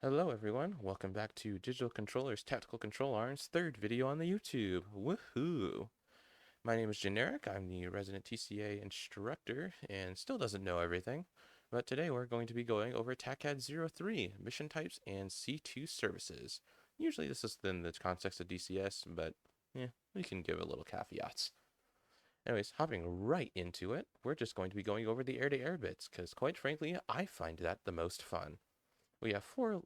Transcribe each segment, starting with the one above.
Hello everyone, welcome back to Digital Controllers Tactical Control Arm's third video on the YouTube. Woohoo! My name is Generic, I'm the resident TCA instructor and still doesn't know everything, but today we're going to be going over TACAD-03, mission types and C2 services. Usually this is within the context of DCS, but we can give a little caveats. Anyways, hopping right into it, we're just going to be going over the air-to-air bits, because quite frankly, I find that the most fun. We have four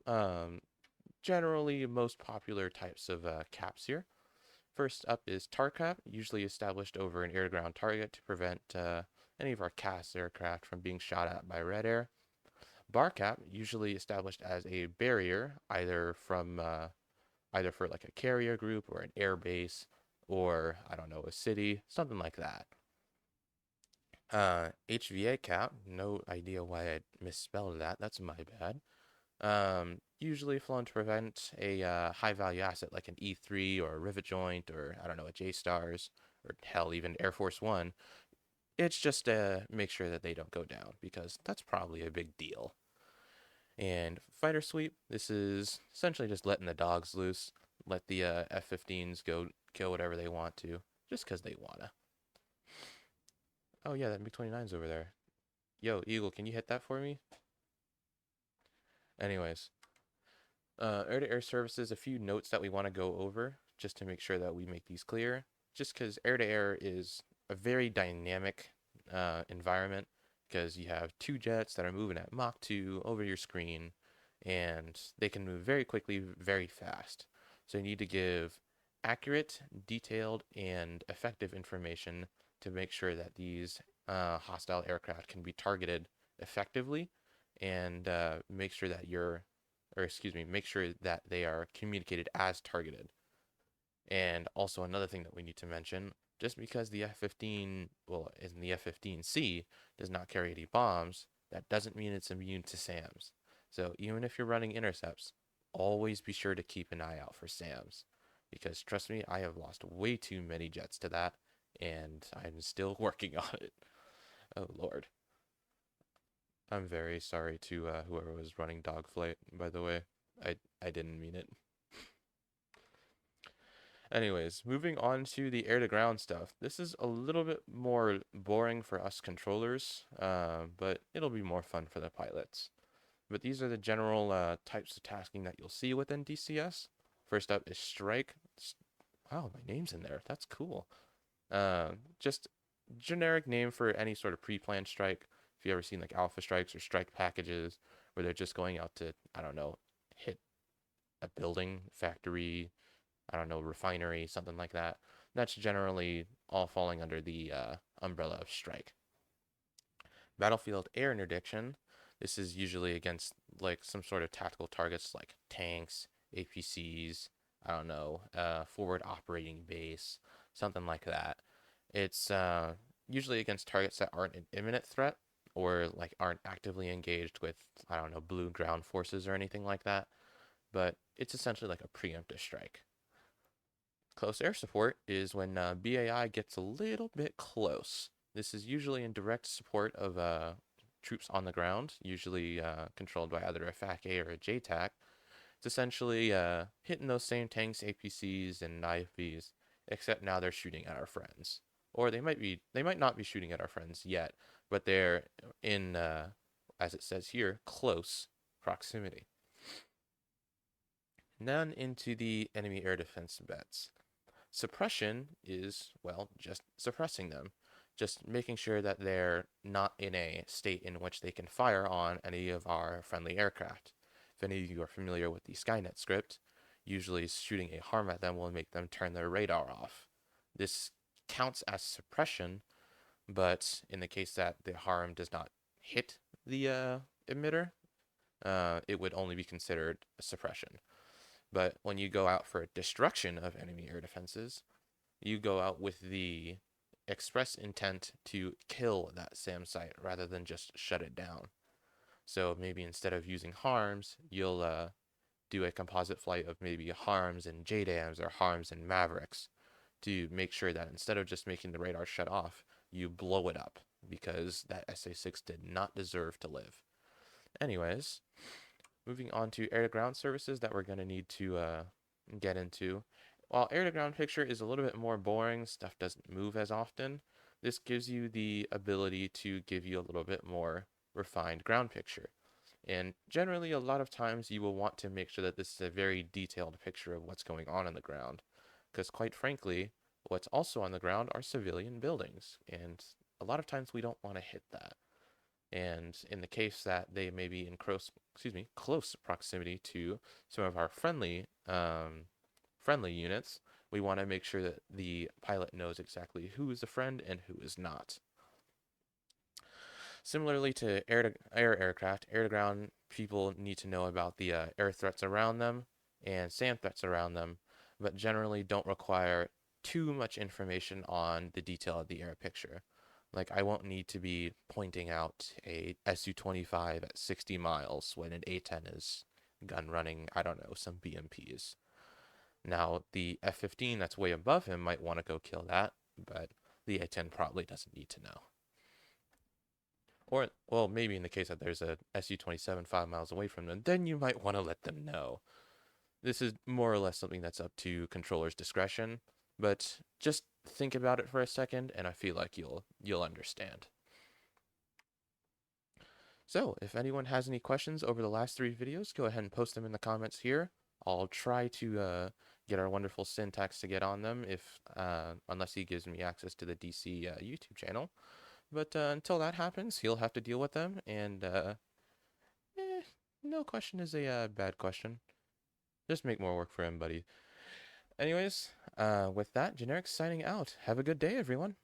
generally most popular types of caps here. First up is tar cap, usually established over an air-to-ground target to prevent any of our CAS aircraft from being shot at by red air. Bar cap, usually established as a barrier, either for like a carrier group or an air base, or I don't know, a city, something like that. HVA cap, no idea why I misspelled that. That's my bad. Usually flown to prevent a high value asset like an E3 or a rivet joint or I don't know, a J Stars or hell, even Air Force One. It's just to make sure that they don't go down because that's probably a big deal. And fighter sweep, this is essentially just letting the dogs loose, let the F-15s go kill whatever they want to, just because they wanna. Oh yeah, that MiG-29's over there. Yo, Eagle, can you hit that for me? Anyways, air-to-air services, a few notes that we want to go over just to make sure that we make these clear. Just because air-to-air is a very dynamic environment because you have two jets that are moving at Mach 2 over your screen and they can move very quickly, very fast. So you need to give accurate, detailed, and effective information to make sure that these hostile aircraft can be targeted effectively and make sure that they are communicated as targeted. And also another thing that we need to mention, just because the F-15, well, in the F-15C does not carry any bombs, that doesn't mean it's immune to SAMs. So even if you're running intercepts, always be sure to keep an eye out for SAMs. Because trust me, I have lost way too many jets to that, and I'm still working on it. Oh Lord. I'm very sorry to whoever was running Dogflight, by the way. I didn't mean it. Anyways, moving on to the air to ground stuff. This is a little bit more boring for us controllers, but it'll be more fun for the pilots. But these are the general types of tasking that you'll see within DCS. First up is strike. Wow, my name's in there. That's cool. Just generic name for any sort of pre-planned strike. If you ever seen like alpha strikes or strike packages where they're just going out to, I don't know, hit a building, factory, I don't know, refinery, something like that. That's generally all falling under the umbrella of strike. Battlefield air interdiction. This is usually against like some sort of tactical targets like tanks, APCs, I don't know, forward operating base, something like that. It's usually against targets that aren't an imminent threat or like aren't actively engaged with, I don't know, blue ground forces or anything like that. But it's essentially like a preemptive strike. Close air support is when BAI gets a little bit close. This is usually in direct support of troops on the ground, usually controlled by either a FAC-A or a JTAC. It's essentially hitting those same tanks, APCs, and IFVs, except now they're shooting at our friends. Or they might not be shooting at our friends yet, but they're in, as it says here, close proximity. Then into the enemy air defense bets. Suppression is, well, just suppressing them, just making sure that they're not in a state in which they can fire on any of our friendly aircraft. If any of you are familiar with the Skynet script, usually shooting a harm at them will make them turn their radar off. This counts as suppression, but in the case that the harm does not hit the emitter, it would only be considered a suppression. But when you go out for a destruction of enemy air defenses, you go out with the express intent to kill that SAM site rather than just shut it down. So maybe instead of using harms, you'll do a composite flight of maybe harms and JDAMs or harms and Mavericks to make sure that instead of just making the radar shut off, you blow it up because that SA6 did not deserve to live. Anyways, Moving on to air-to-ground services that we're going to need to get into. While air-to-ground picture is a little bit more boring, stuff doesn't move as often, this gives you the ability to give you a little bit more refined ground picture. And generally, a lot of times you will want to make sure that this is a very detailed picture of what's going on the ground. Because quite frankly, what's also on the ground are civilian buildings. And a lot of times we don't want to hit that. And in the case that they may be in close proximity to some of our friendly units, we want to make sure that the pilot knows exactly who is a friend and who is not. Similarly to air aircraft, air to ground people need to know about the air threats around them and sand threats around them, but generally don't require too much information on the detail of the air picture. Like, I won't need to be pointing out a Su-25 at 60 miles when an A-10 is gun running, I don't know, some BMPs. Now, the F-15 that's way above him might want to go kill that, but the A-10 probably doesn't need to know. Or, well, maybe in the case that there's a Su-27 5 miles away from them, then you might want to let them know. This is more or less something that's up to controller's discretion, but just think about it for a second, and I feel like you'll understand. So, if anyone has any questions over the last 3 videos, go ahead and post them in the comments here. I'll try to get our wonderful syntax to get on them, if unless he gives me access to the DC YouTube channel. But until that happens, he'll have to deal with them, and no question is a bad question. Just make more work for him, buddy. Anyways, with that, Generic signing out. Have a good day, everyone.